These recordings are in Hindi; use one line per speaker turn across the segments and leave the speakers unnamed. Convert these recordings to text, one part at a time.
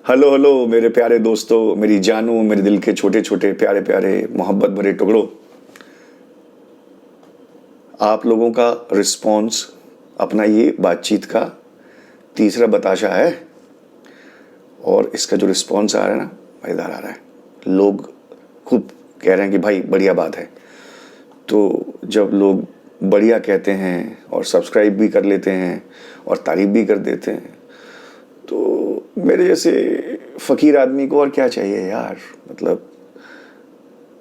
हेलो हेलो मेरे प्यारे दोस्तों, मेरी जानू, मेरे दिल के छोटे छोटे प्यारे प्यारे मोहब्बत भरे टुकड़ों। आप लोगों का रिस्पॉन्स अपना ये बातचीत का तीसरा बताशा है और इसका जो रिस्पॉन्स आ रहा है ना, मज़ेदार आ रहा है। लोग खूब कह रहे हैं कि भाई बढ़िया बात है। तो जब लोग बढ़िया कहते हैं और सब्सक्राइब भी कर लेते हैं और तारीफ भी कर देते हैं, तो मेरे जैसे फ़कीर आदमी को और क्या चाहिए यार। मतलब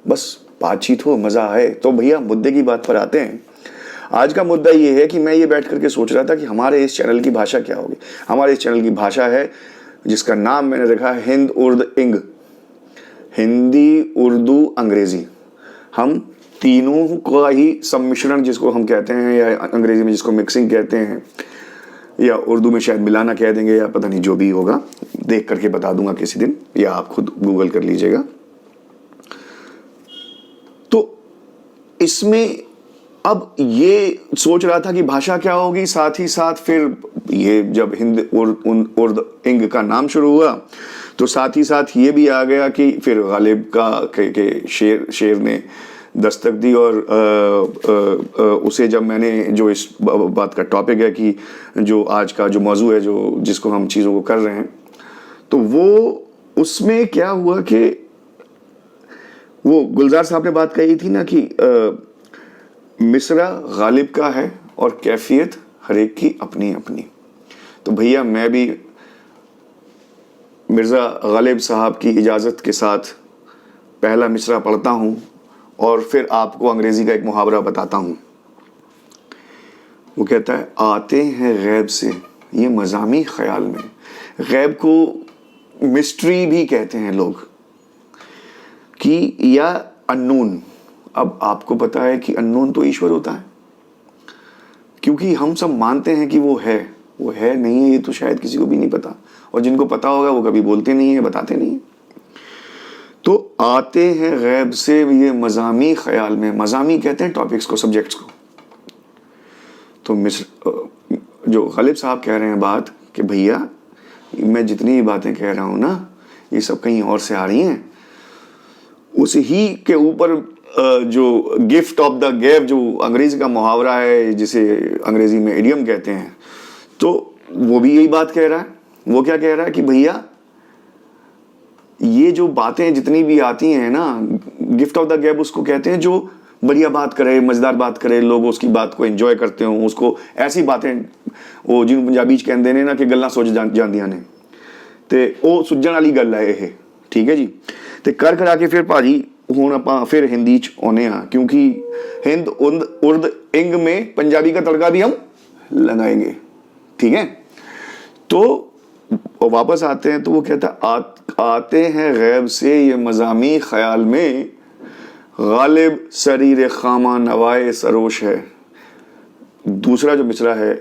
बस बातचीत हो, मज़ा आए। तो भैया मुद्दे की बात पर आते हैं। आज का मुद्दा ये है कि मैं ये बैठ करके सोच रहा था कि हमारे इस चैनल की भाषा क्या होगी। हमारे इस चैनल की भाषा है जिसका नाम मैंने रखा है हिंद उर्द इंग, हिंदी उर्दू अंग्रेज़ी। हम तीनों का ही सम्मिश्रण जिसको हम कहते हैं, या अंग्रेज़ी में जिसको मिक्सिंग कहते हैं, या उर्दू में शायद मिलाना कह देंगे, या पता नहीं, जो भी होगा देख करके बता दूंगा किसी दिन, या आप खुद गूगल कर लीजिएगा। तो इसमें अब ये सोच रहा था कि भाषा क्या होगी, साथ ही साथ फिर ये जब हिंद उर्द इंग का नाम शुरू हुआ तो साथ ही साथ ये भी आ गया कि फिर गालिब का के शेर ने दस्तक दी। और उसे जब मैंने, जो इस बात का टॉपिक है कि जो आज का जो मौजू है, जो जिसको हम चीज़ों को कर रहे हैं, तो वो उसमें क्या हुआ कि वो गुलजार साहब ने बात कही थी ना कि मिसरा गालिब का है और कैफियत हर एक की अपनी अपनी। तो भैया मैं भी मिर्ज़ा गालिब साहब की इजाज़त के साथ पहला मिसरा पढ़ता हूँ और फिर आपको अंग्रेज़ी का एक मुहावरा बताता हूँ। वो कहता है, आते हैं गैब से ये मज़ामी ख्याल में। गैब को मिस्ट्री भी कहते हैं लोग, कि या अननोन। अब आपको पता है कि अननोन तो ईश्वर होता है, क्योंकि हम सब मानते हैं कि वो है नहीं है, ये तो शायद किसी को भी नहीं पता। और जिनको पता होगा वो कभी बोलते नहीं है, बताते नहीं है। तो आते हैं गैब से ये मज़ामी ख्याल में। मज़ामी कहते हैं टॉपिक्स को, सब्जेक्ट्स को। तो जो गालिब साहब कह रहे हैं बात कि भैया मैं जितनी भी बातें कह रहा हूँ ना, ये सब कहीं और से आ रही हैं। उस ही के ऊपर जो गिफ्ट ऑफ द गैब, जो अंग्रेज़ी का मुहावरा है, जिसे अंग्रेज़ी में इडियम कहते हैं, तो वो भी यही बात कह रहा है। वो क्या कह रहा है कि भैया ये जो बातें जितनी भी आती हैं ना, गिफ्ट ऑफ द गैब उसको कहते हैं जो बढ़िया बात करे, मज़ेदार बात करे, लोग उसकी बात को एंजॉय करते हो, उसको ऐसी बातें, वो जिन पंजाबी च कहते हैं ना कि गल्लां सुझ जांदियां ने, ते वो सुझण वाली गल है ये। ठीक है जी। ते कर करा के फिर भाजी हुण आपां फिर हिंदी च आउने आ, क्योंकि हिंद उर्द इंग में पंजाबी का तड़का भी हम लगाएंगे। ठीक है। तो वापस आते हैं। तो वो कहता आते हैं गैब से ये मज़ामी ख्याल में, गालिब सरीर खामा नवाए सरोश है। दूसरा जो मिसरा है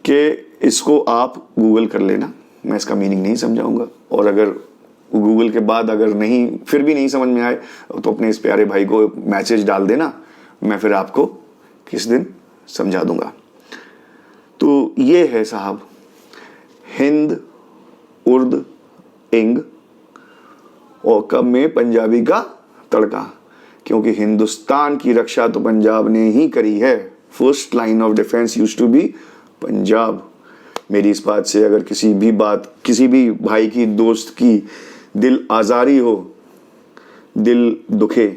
कि इसको आप गूगल कर लेना, मैं इसका मीनिंग नहीं समझाऊंगा। और अगर गूगल के बाद अगर नहीं, फिर भी नहीं समझ में आए, तो अपने इस प्यारे भाई को मैसेज डाल देना, मैं फिर आपको किस दिन समझा दूंगा। तो ये है साहब हिंद उर्द इंग और कब में पंजाबी का तड़का, क्योंकि हिंदुस्तान की रक्षा तो पंजाब ने ही करी है। First line of defence used to be Punjab. मेरी इस बात से अगर किसी भी भाई की, दोस्त की दिल आज़ारी हो, दिल दुखे,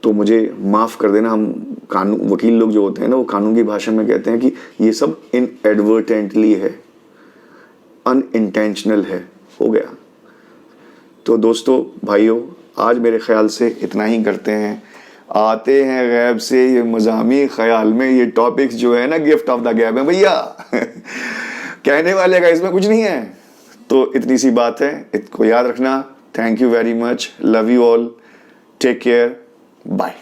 तो मुझे माफ़ कर देना। हम कानून वकील लोग जो होते हैं ना, वो कानून की भाषा में कहते हैं कि ये सब इनएडवर्टेंटली है, अनइंटेंशनल है, हो गया। तो दोस्तों, भाइयों, आज मेरे ख्याल से इतना ही करते हैं। आते हैं गैब से ये मज़ामी ख्याल में, ये टॉपिक्स जो है ना, गिफ्ट ऑफ द गैब है भैया। कहने वाले का इसमें कुछ नहीं है। तो इतनी सी बात है, इसको याद रखना। Thank you very much, love you all, take care, bye.